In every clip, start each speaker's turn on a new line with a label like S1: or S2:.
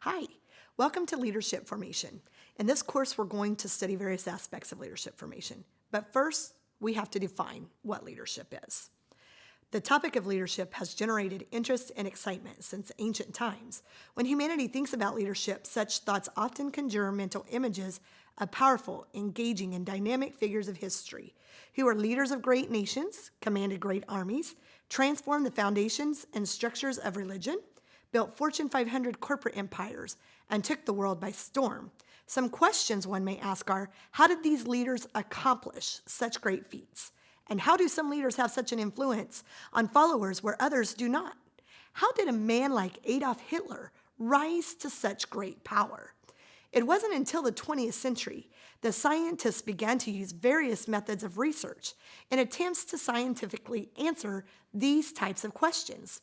S1: Hi, welcome to Leadership Formation. In this course, we're going to study various aspects of leadership formation. But first, we have to define what leadership is. The topic of leadership has generated interest and excitement since ancient times. When humanity thinks about leadership, such thoughts often conjure mental images of powerful, engaging, and dynamic figures of history who were leaders of great nations, commanded great armies, transformed the foundations and structures of religion, built Fortune 500 corporate empires, and took the world by storm. Some questions one may ask are, how did these leaders accomplish such great feats? And how do some leaders have such an influence on followers where others do not? How did a man like Adolf Hitler rise to such great power? It wasn't until the 20th century that scientists began to use various methods of research in attempts to scientifically answer these types of questions.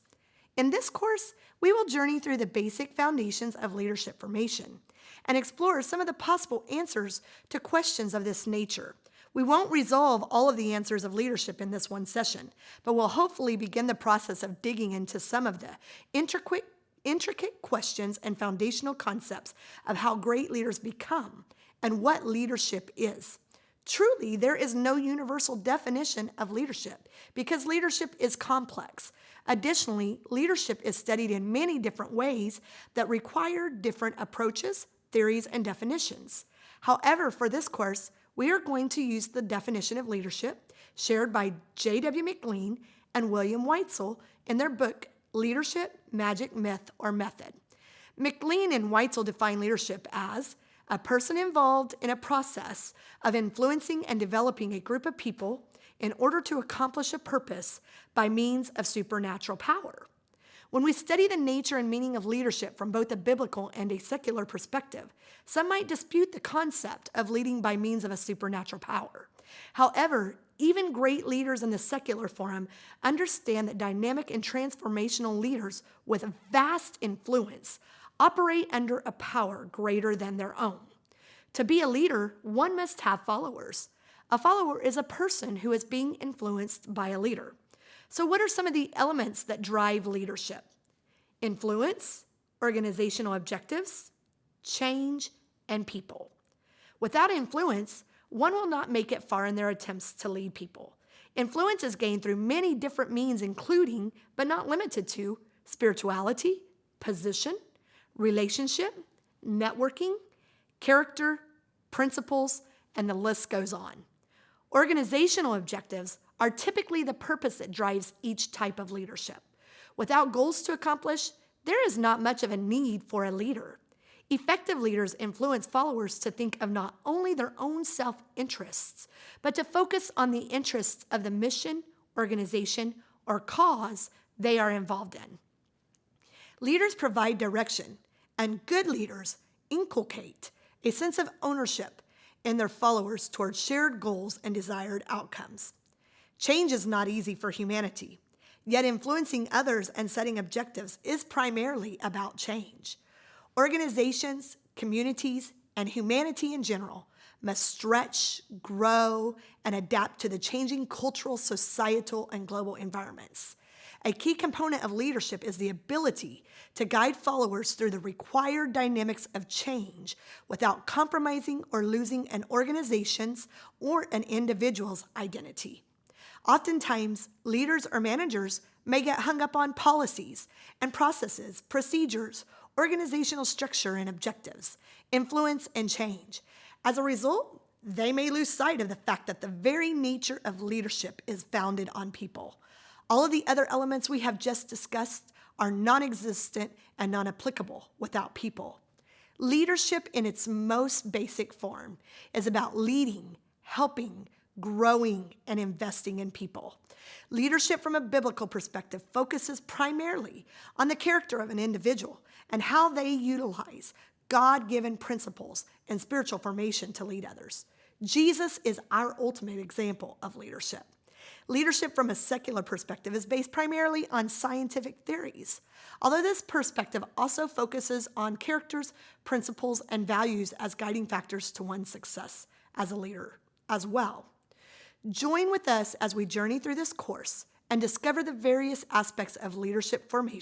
S1: In this course, we will journey through the basic foundations of leadership formation and explore some of the possible answers to questions of this nature. We won't resolve all of the answers of leadership in this one session, but we'll hopefully begin the process of digging into some of the intricate questions and foundational concepts of how great leaders become and what leadership is. Truly, there is no universal definition of leadership because leadership is complex. Additionally, leadership is studied in many different ways that require different approaches, theories, and definitions. However, for this course, we are going to use the definition of leadership shared by J.W. McLean and William Weitzel in their book, Leadership, Magic, Myth, or Method. McLean and Weitzel define leadership as a person involved in a process of influencing and developing a group of people in order to accomplish a purpose by means of supernatural power. When we study the nature and meaning of leadership from both a biblical and a secular perspective, some might dispute the concept of leading by means of a supernatural power. However, even great leaders in the secular forum understand that dynamic and transformational leaders with vast influence operate under a power greater than their own. To be a leader, one must have followers. A follower is a person who is being influenced by a leader. So what are some of the elements that drive leadership? Influence, organizational objectives, change, and people. Without influence, one will not make it far in their attempts to lead people. Influence is gained through many different means, including, but not limited to, spirituality, position, relationship, networking, character, principles, and the list goes on. Organizational objectives are typically the purpose that drives each type of leadership. Without goals to accomplish, there is not much of a need for a leader. Effective leaders influence followers to think of not only their own self-interests, but to focus on the interests of the mission, organization, or cause they are involved in. Leaders provide direction, and good leaders inculcate a sense of ownership in their followers towards shared goals and desired outcomes. Change is not easy for humanity, yet influencing others and setting objectives is primarily about change. Organizations, communities, and humanity in general must stretch, grow, and adapt to the changing cultural, societal, and global environments. A key component of leadership is the ability to guide followers through the required dynamics of change without compromising or losing an organization's or an individual's identity. Oftentimes, leaders or managers may get hung up on policies and processes, procedures, organizational structure and objectives, influence and change. As a result, they may lose sight of the fact that the very nature of leadership is founded on people. All of the other elements we have just discussed are non-existent and non-applicable without people. Leadership in its most basic form is about leading, helping, growing, and investing in people. Leadership from a biblical perspective focuses primarily on the character of an individual and how they utilize God-given principles and spiritual formation to lead others. Jesus is our ultimate example of leadership. Leadership from a secular perspective is based primarily on scientific theories, although this perspective also focuses on characters, principles, and values as guiding factors to one's success as a leader as well. Join with us as we journey through this course and discover the various aspects of leadership formation